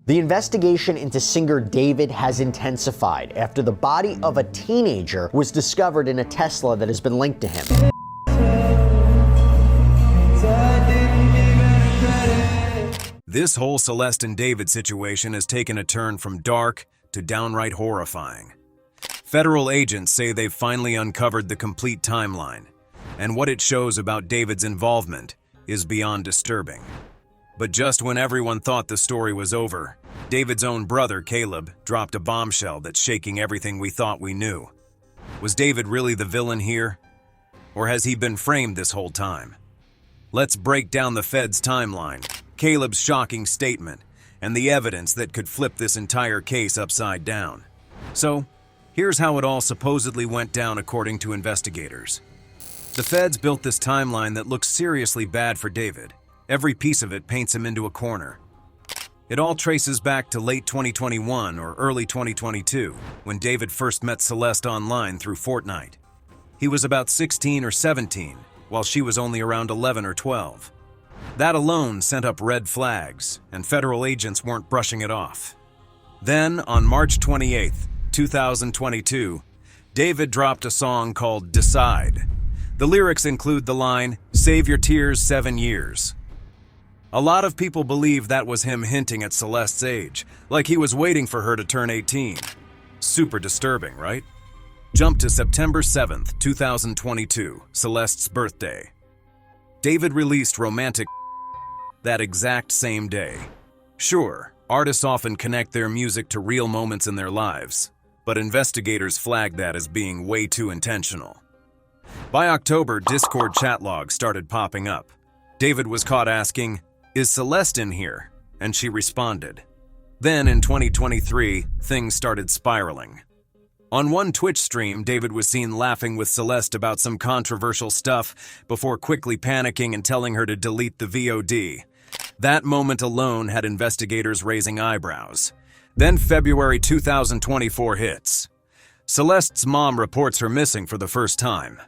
The investigation into singer David has intensified after the body of a teenager was discovered in a Tesla that has been linked to him. This whole Celeste and David situation has taken a turn from dark to downright horrifying. Federal agents say they've finally uncovered the complete timeline, and what it shows about David's involvement is beyond disturbing. But just when everyone thought the story was over, David's own brother, Caleb, dropped a bombshell that's shaking everything we thought we knew. Was David really the villain here? Or has he been framed this whole time? Let's break down the Fed's timeline, Caleb's shocking statement, and the evidence that could flip this entire case upside down. So, here's how it all supposedly went down according to investigators. The Feds built this timeline that looks seriously bad for David. Every piece of it paints him into a corner. It all traces back to late 2021 or early 2022, when David first met Celeste online through Fortnite. He was about 16 or 17, while she was only around 11 or 12. That alone sent up red flags, and federal agents weren't brushing it off. Then, on March 28, 2022, David dropped a song called Decide. The lyrics include the line, "Save your tears 7 years." A lot of people believe that was him hinting at Celeste's age, like he was waiting for her to turn 18. Super disturbing, right? Jump to September 7th, 2022, Celeste's birthday. David released Romantic that exact same day. Sure, artists often connect their music to real moments in their lives, but investigators flagged that as being way too intentional. By October, Discord chat logs started popping up. David was caught asking, "Is Celeste in here?" And she responded. Then in 2023, things started spiraling. On one Twitch stream, David was seen laughing with Celeste about some controversial stuff before quickly panicking and telling her to delete the VOD. That moment alone had investigators raising eyebrows. Then February 2024 hits. Celeste's mom reports her missing for the first time.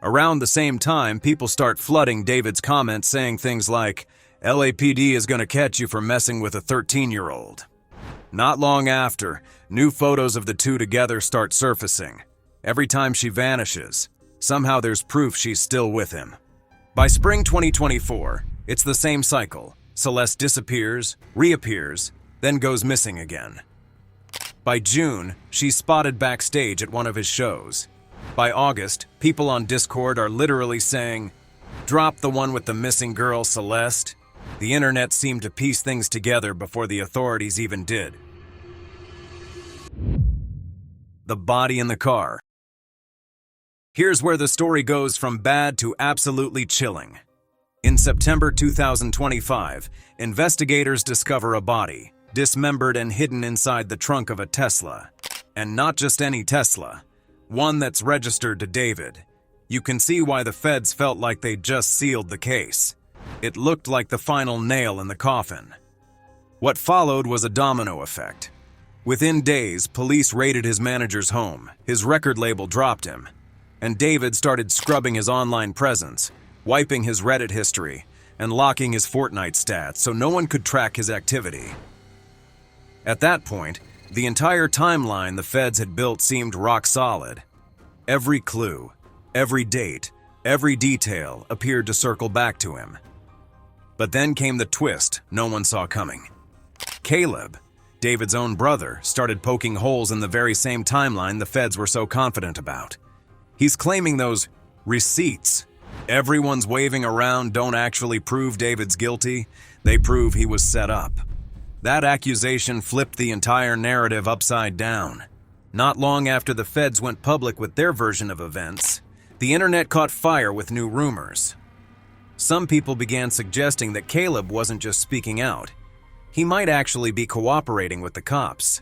Around the same time, people start flooding David's comments saying things like, "LAPD is going to catch you for messing with a 13-year-old. Not long after, new photos of the two together start surfacing. Every time she vanishes, somehow there's proof she's still with him. By spring 2024, it's the same cycle. Celeste disappears, reappears, then goes missing again. By June, she's spotted backstage at one of his shows. By August, people on Discord are literally saying, "Drop the one with the missing girl, Celeste." The internet seemed to piece things together before the authorities even did. The body in the car. Here's where the story goes from bad to absolutely chilling. In September 2025, investigators discover a body, dismembered and hidden inside the trunk of a Tesla. And not just any Tesla, one that's registered to David. You can see why the feds felt like they'd just sealed the case. It looked like the final nail in the coffin. What followed was a domino effect. Within days, police raided his manager's home, his record label dropped him, and David started scrubbing his online presence, wiping his Reddit history, and locking his Fortnite stats so no one could track his activity. At that point, the entire timeline the feds had built seemed rock solid. Every clue, every date, every detail appeared to circle back to him. But then came the twist no one saw coming. Caleb, David's own brother, started poking holes in the very same timeline the feds were so confident about. He's claiming those receipts everyone's waving around don't actually prove David's guilty, they prove he was set up. That accusation flipped the entire narrative upside down. Not long after the feds went public with their version of events, the internet caught fire with new rumors. Some people began suggesting that Caleb wasn't just speaking out. He might actually be cooperating with the cops.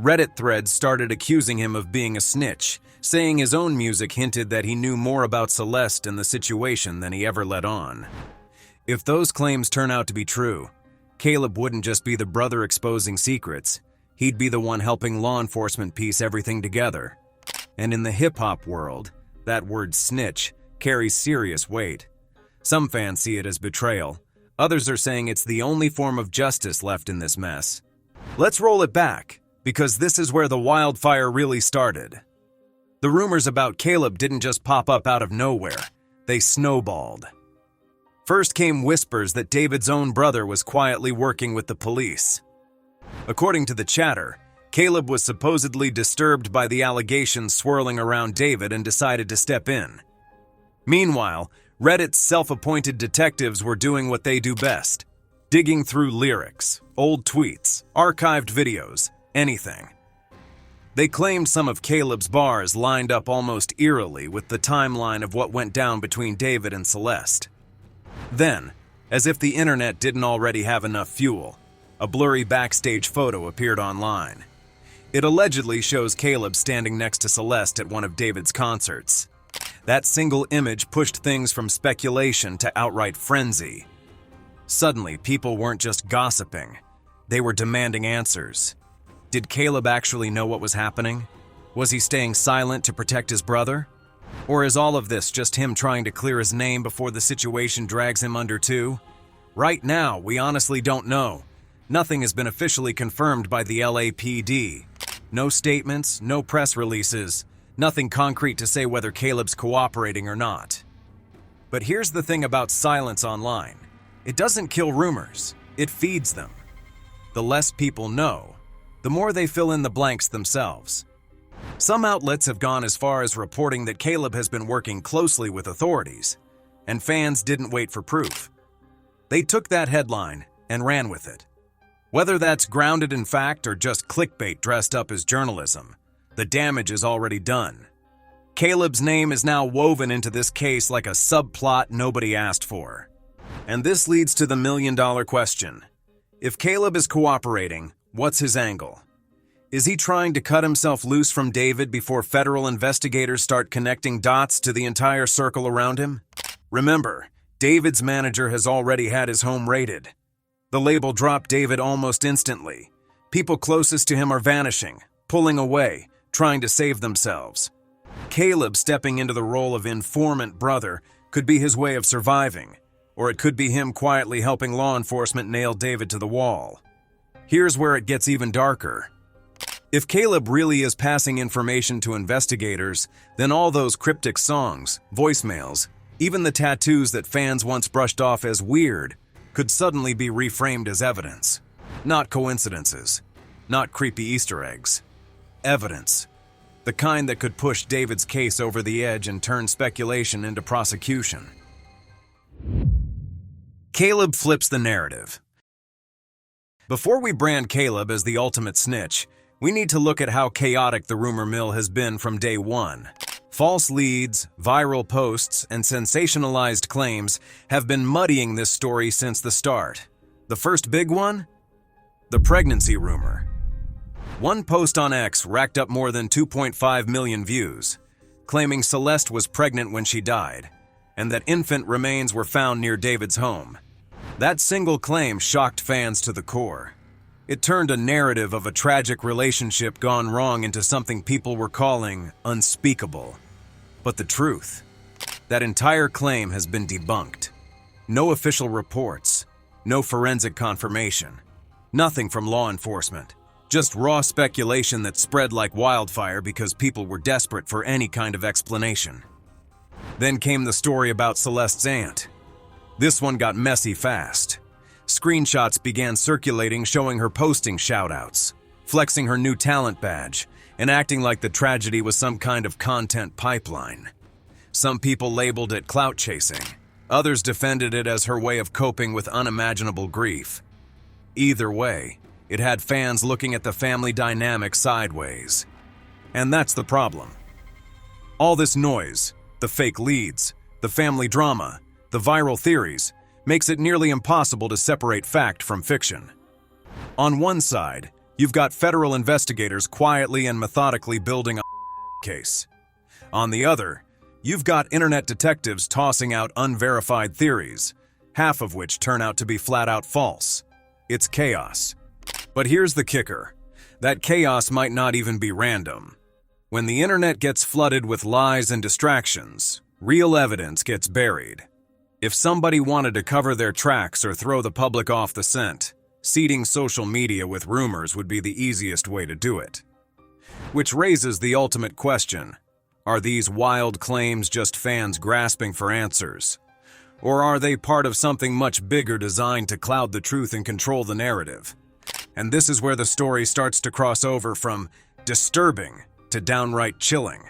Reddit threads started accusing him of being a snitch, saying his own music hinted that he knew more about Celeste and the situation than he ever let on. If those claims turn out to be true, Caleb wouldn't just be the brother exposing secrets, he'd be the one helping law enforcement piece everything together. And in the hip-hop world, that word snitch carries serious weight. Some fans see it as betrayal, Others are saying it's the only form of justice left in this mess. Let's roll it back, because this is where the wildfire really started. The rumors about Caleb didn't just pop up out of nowhere. They snowballed. First came whispers that David's own brother was quietly working with the police. According to the chatter, Caleb was supposedly disturbed by the allegations swirling around David and decided to step in. Meanwhile, Reddit's self-appointed detectives were doing what they do best, digging through lyrics, old tweets, archived videos, anything. They claimed some of Caleb's bars lined up almost eerily with the timeline of what went down between David and Celeste. Then, as if the internet didn't already have enough fuel, a blurry backstage photo appeared online. It allegedly shows Caleb standing next to Celeste at one of David's concerts. That single image pushed things from speculation to outright frenzy. Suddenly, people weren't just gossiping. They were demanding answers. Did Caleb actually know what was happening? Was he staying silent to protect his brother? Or is all of this just him trying to clear his name before the situation drags him under too? Right now, we honestly don't know. Nothing has been officially confirmed by the LAPD. No statements, no press releases, nothing concrete to say whether Caleb's cooperating or not. But here's the thing about silence online. It doesn't kill rumors, it feeds them. The less people know, the more they fill in the blanks themselves. Some outlets have gone as far as reporting that Caleb has been working closely with authorities, and fans didn't wait for proof. They took that headline and ran with it. Whether that's grounded in fact or just clickbait dressed up as journalism, the damage is already done. Caleb's name is now woven into this case like a subplot nobody asked for. And this leads to the million-dollar question. If Caleb is cooperating, what's his angle? Is he trying to cut himself loose from David before federal investigators start connecting dots to the entire circle around him? Remember, David's manager has already had his home raided. The label dropped David almost instantly. People closest to him are vanishing, pulling away, trying to save themselves. Caleb stepping into the role of informant brother could be his way of surviving, or it could be him quietly helping law enforcement nail David to the wall. Here's where it gets even darker. If Caleb really is passing information to investigators, then all those cryptic songs, voicemails, even the tattoos that fans once brushed off as weird, could suddenly be reframed as evidence. Not coincidences, not creepy Easter eggs. Evidence. The kind that could push David's case over the edge and turn speculation into prosecution. Caleb flips the narrative. Before we brand Caleb as the ultimate snitch, we need to look at how chaotic the rumor mill has been from day one. False leads, viral posts, and sensationalized claims have been muddying this story since the start. The first big one? The pregnancy rumor. One post on X racked up more than 2.5 million views, claiming Celeste was pregnant when she died, and that infant remains were found near David's home. That single claim shocked fans to the core. It turned a narrative of a tragic relationship gone wrong into something people were calling unspeakable. But the truth, that entire claim has been debunked. No official reports, no forensic confirmation, nothing from law enforcement, just raw speculation that spread like wildfire because people were desperate for any kind of explanation. Then came the story about Celeste's aunt. This one got messy fast. Screenshots began circulating showing her posting shoutouts, flexing her new talent badge, and acting like the tragedy was some kind of content pipeline. Some people labeled it clout chasing. Others defended it as her way of coping with unimaginable grief. Either way, it had fans looking at the family dynamic sideways. And that's the problem. All this noise, the fake leads, the family drama, the viral theories, makes it nearly impossible to separate fact from fiction. On one side, you've got federal investigators quietly and methodically building a case. On the other, you've got internet detectives tossing out unverified theories, half of which turn out to be flat-out false. It's chaos. But here's the kicker. That chaos might not even be random. When the internet gets flooded with lies and distractions, real evidence gets buried. If somebody wanted to cover their tracks or throw the public off the scent, seeding social media with rumors would be the easiest way to do it. Which raises the ultimate question: are these wild claims just fans grasping for answers? Or are they part of something much bigger designed to cloud the truth and control the narrative? And this is where the story starts to cross over from disturbing to downright chilling.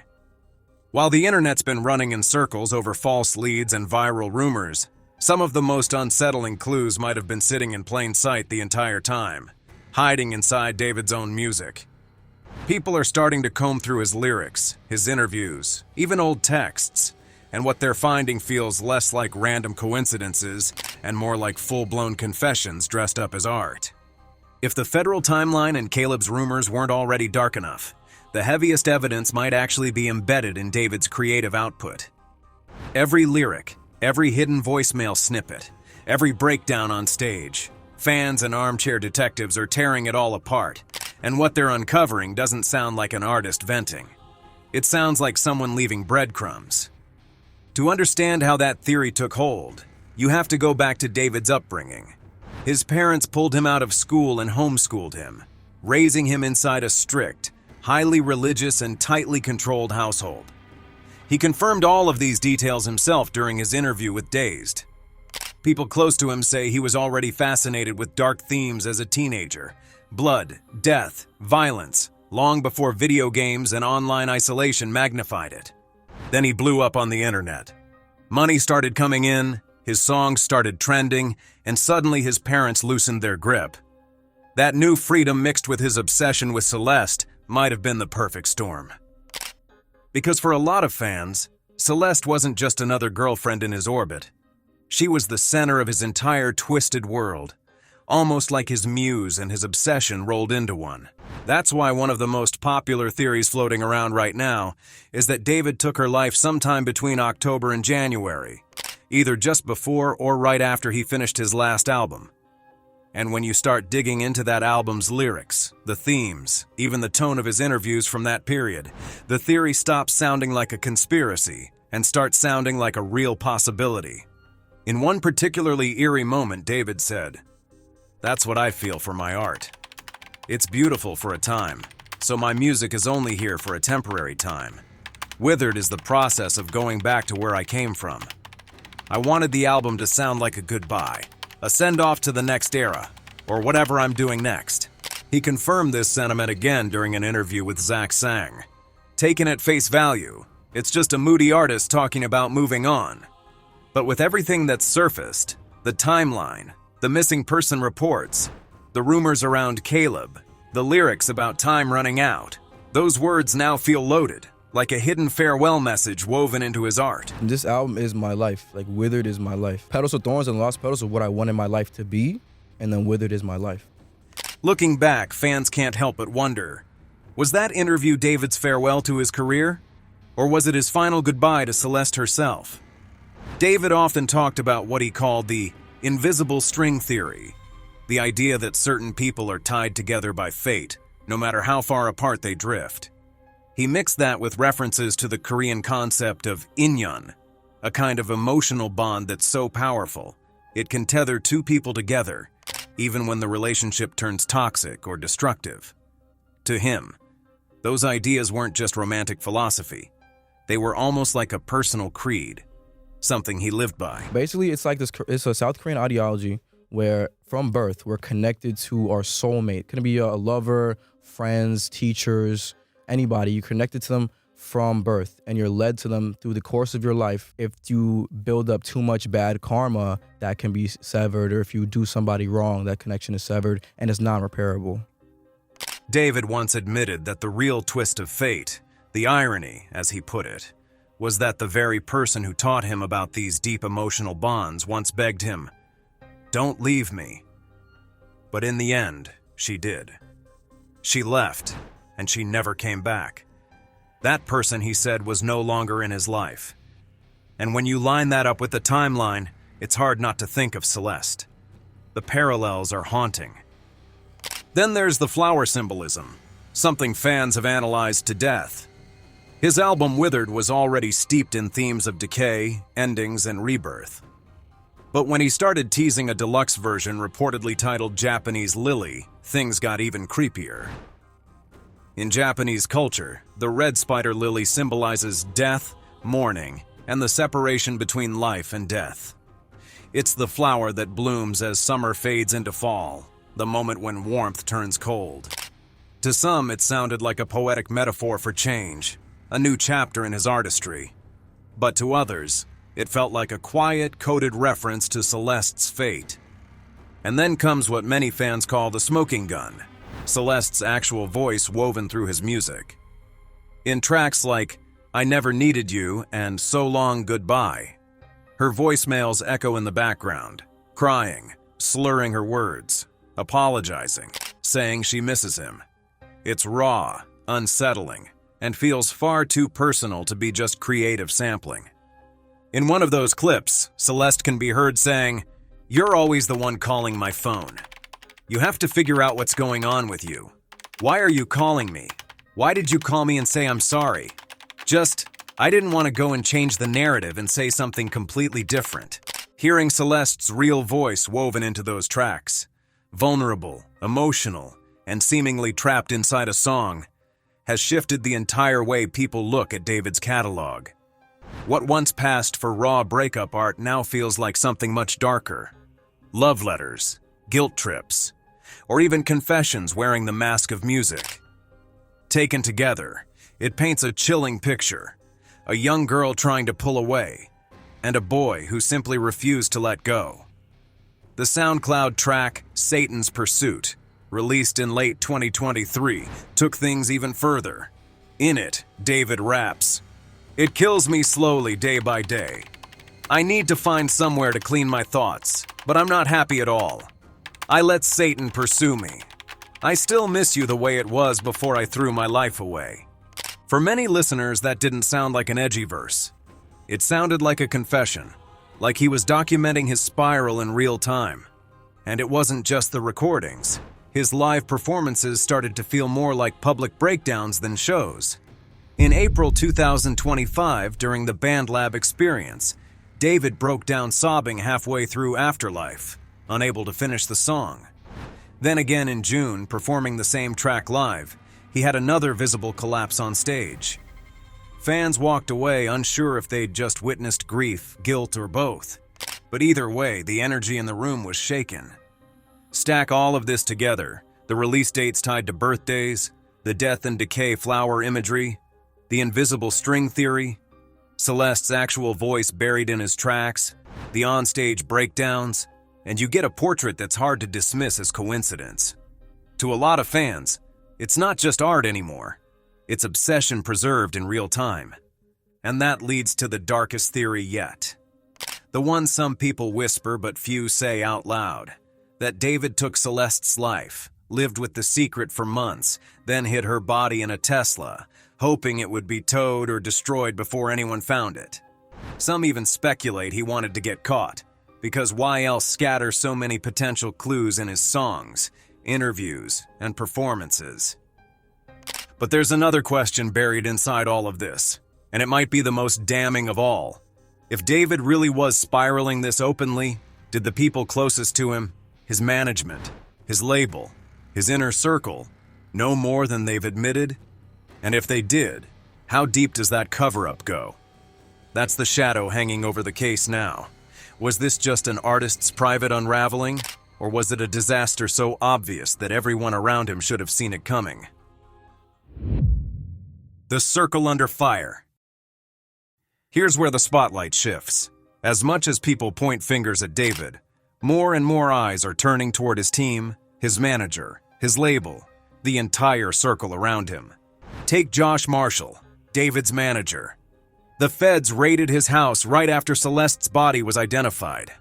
While the internet's been running in circles over false leads and viral rumors, some of the most unsettling clues might have been sitting in plain sight the entire time, hiding inside David's own music. People are starting to comb through his lyrics, his interviews, even old texts, and what they're finding feels less like random coincidences and more like full-blown confessions dressed up as art. If the federal timeline and Caleb's rumors weren't already dark enough, the heaviest evidence might actually be embedded in David's creative output. Every lyric, every hidden voicemail snippet, every breakdown on stage, fans and armchair detectives are tearing it all apart, and what they're uncovering doesn't sound like an artist venting. It sounds like someone leaving breadcrumbs. To understand how that theory took hold, you have to go back to David's upbringing. His parents pulled him out of school and homeschooled him, raising him inside a strict, highly religious and tightly controlled household. He confirmed all of these details himself during his interview with Dazed. People close to him say he was already fascinated with dark themes as a teenager: blood, death, violence, long before video games and online isolation magnified it. Then he blew up on the internet. Money started coming in, his songs started trending, and suddenly his parents loosened their grip. That new freedom mixed with his obsession with Celeste might have been the perfect storm. Because for a lot of fans, Celeste wasn't just another girlfriend in his orbit. She was the center of his entire twisted world, almost like his muse and his obsession rolled into one. That's why one of the most popular theories floating around right now is that David took her life sometime between October and January, either just before or right after he finished his last album. And when you start digging into that album's lyrics, the themes, even the tone of his interviews from that period, the theory stops sounding like a conspiracy and starts sounding like a real possibility. In one particularly eerie moment, David said, "That's what I feel for my art. It's beautiful for a time, so my music is only here for a temporary time. Withered is the process of going back to where I came from. I wanted the album to sound like a goodbye, a send-off to the next era, or whatever I'm doing next." He confirmed this sentiment again during an interview with Zach Sang. Taken at face value, it's just a moody artist talking about moving on. But with everything that's surfaced, the timeline, the missing person reports, the rumors around Caleb, the lyrics about time running out, those words now feel loaded, like a hidden farewell message woven into his art. This album is my life. Like, Withered is my life. Petals of Thorns and Lost Petals are what I wanted my life to be, and then Withered is my life. Looking back, fans can't help but wonder, was that interview David's farewell to his career? Or was it his final goodbye to Celeste herself? David often talked about what he called the invisible string theory, the idea that certain people are tied together by fate, no matter how far apart they drift. He mixed that with references to the Korean concept of inyon, a kind of emotional bond that's so powerful, it can tether two people together, even when the relationship turns toxic or destructive. To him, those ideas weren't just romantic philosophy. They were almost like a personal creed, something he lived by. Basically, it's a South Korean ideology where from birth, we're connected to our soulmate. It can be a lover, friends, teachers, anybody. You're connected to them from birth, and you're led to them through the course of your life. If you build up too much bad karma, that can be severed, or if you do somebody wrong, that connection is severed, and it's non-repairable. David once admitted that the real twist of fate, the irony, as he put it, was that the very person who taught him about these deep emotional bonds once begged him, "Don't leave me." But in the end, she did. She left, and she never came back. That person, he said, was no longer in his life. And when you line that up with the timeline, it's hard not to think of Celeste. The parallels are haunting. Then there's the flower symbolism, something fans have analyzed to death. His album Withered was already steeped in themes of decay, endings, and rebirth. But when he started teasing a deluxe version reportedly titled Japanese Lily, things got even creepier. In Japanese culture, the red spider lily symbolizes death, mourning, and the separation between life and death. It's the flower that blooms as summer fades into fall, the moment when warmth turns cold. To some, it sounded like a poetic metaphor for change, a new chapter in his artistry. But to others, it felt like a quiet, coded reference to Celeste's fate. And then comes what many fans call the smoking gun, Celeste's actual voice woven through his music. In tracks like I Never Needed You and So Long Goodbye, her voicemails echo in the background, crying, slurring her words, apologizing, saying she misses him. It's raw, unsettling, and feels far too personal to be just creative sampling. In one of those clips, Celeste can be heard saying, "You're always the one calling my phone. You have to figure out what's going on with you. Why are you calling me? Why did you call me and say I'm sorry? I didn't want to go and change the narrative and say something completely different." Hearing Celeste's real voice woven into those tracks, vulnerable, emotional, and seemingly trapped inside a song, has shifted the entire way people look at David's catalog. What once passed for raw breakup art now feels like something much darker. Love letters, guilt trips, or even confessions wearing the mask of music. Taken together, it paints a chilling picture. A young girl trying to pull away, and a boy who simply refused to let go. The SoundCloud track, Satan's Pursuit, released in late 2023, took things even further. In it, David raps, "It kills me slowly day by day. I need to find somewhere to clean my thoughts, but I'm not happy at all. I let Satan pursue me. I still miss you the way it was before I threw my life away." For many listeners, that didn't sound like an edgy verse. It sounded like a confession, like he was documenting his spiral in real time. And it wasn't just the recordings. His live performances started to feel more like public breakdowns than shows. In April 2025, during the BandLab experience, David broke down sobbing halfway through Afterlife, unable to finish the song. Then again in June, performing the same track live, he had another visible collapse on stage. Fans walked away unsure if they'd just witnessed grief, guilt, or both. But either way, the energy in the room was shaken. Stack all of this together, the release dates tied to birthdays, the death and decay flower imagery, the invisible string theory, Celeste's actual voice buried in his tracks, the onstage breakdowns, and you get a portrait that's hard to dismiss as coincidence. To a lot of fans, it's not just art anymore. It's obsession preserved in real time. And that leads to the darkest theory yet. The one some people whisper but few say out loud. That David took Celeste's life, lived with the secret for months, then hid her body in a Tesla, hoping it would be towed or destroyed before anyone found it. Some even speculate he wanted to get caught, because why else scatter so many potential clues in his songs, interviews, and performances? But there's another question buried inside all of this, and it might be the most damning of all. If David really was spiraling this openly, did the people closest to him, his management, his label, his inner circle, know more than they've admitted? And if they did, how deep does that cover-up go? That's the shadow hanging over the case now. Was this just an artist's private unraveling, or was it a disaster so obvious that everyone around him should have seen it coming? The circle under fire. Here's where the spotlight shifts. As much as people point fingers at David, more and more eyes are turning toward his team, his manager, his label, the entire circle around him. Take Josh Marshall, David's manager. The feds raided his house right after Celeste's body was identified.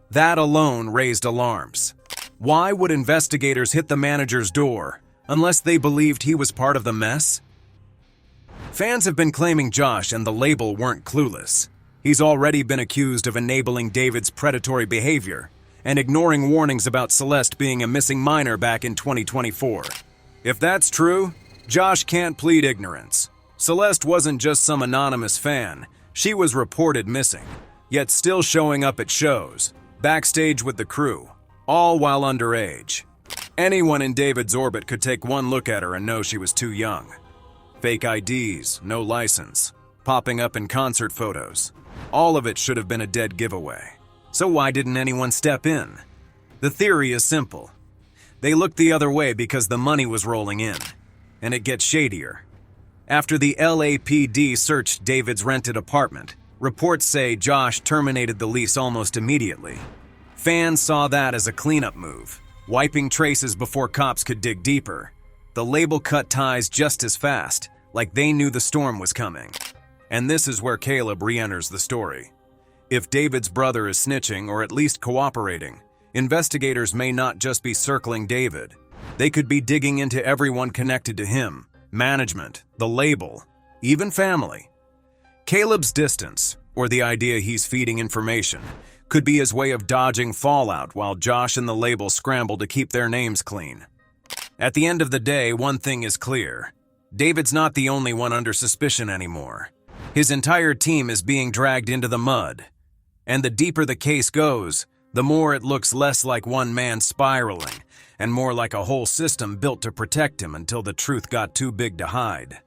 That alone raised alarms. Why would investigators hit the manager's door unless they believed he was part of the mess? Fans have been claiming Josh and the label weren't clueless. He's already been accused of enabling David's predatory behavior and ignoring warnings about Celeste being a missing minor back in 2024. If that's true, Josh can't plead ignorance. Celeste wasn't just some anonymous fan. She was reported missing, yet still showing up at shows, backstage with the crew, all while underage. Anyone in David's orbit could take one look at her and know she was too young. Fake IDs, no license, popping up in concert photos. All of it should have been a dead giveaway. So why didn't anyone step in? The theory is simple. They looked the other way because the money was rolling in. And it gets shadier. After the LAPD searched David's rented apartment, reports say Josh terminated the lease almost immediately. Fans saw that as a cleanup move, wiping traces before cops could dig deeper. The label cut ties just as fast, like they knew the storm was coming. And this is where Caleb re-enters the story. If David's brother is snitching or at least cooperating, investigators may not just be circling David. They could be digging into everyone connected to him, management, the label, even family. Caleb's distance, or the idea he's feeding information, could be his way of dodging fallout while Josh and the label scramble to keep their names clean. At the end of the day, one thing is clear. David's not the only one under suspicion anymore. His entire team is being dragged into the mud. And the deeper the case goes, the more it looks less like one man spiraling and more like a whole system built to protect him until the truth got too big to hide.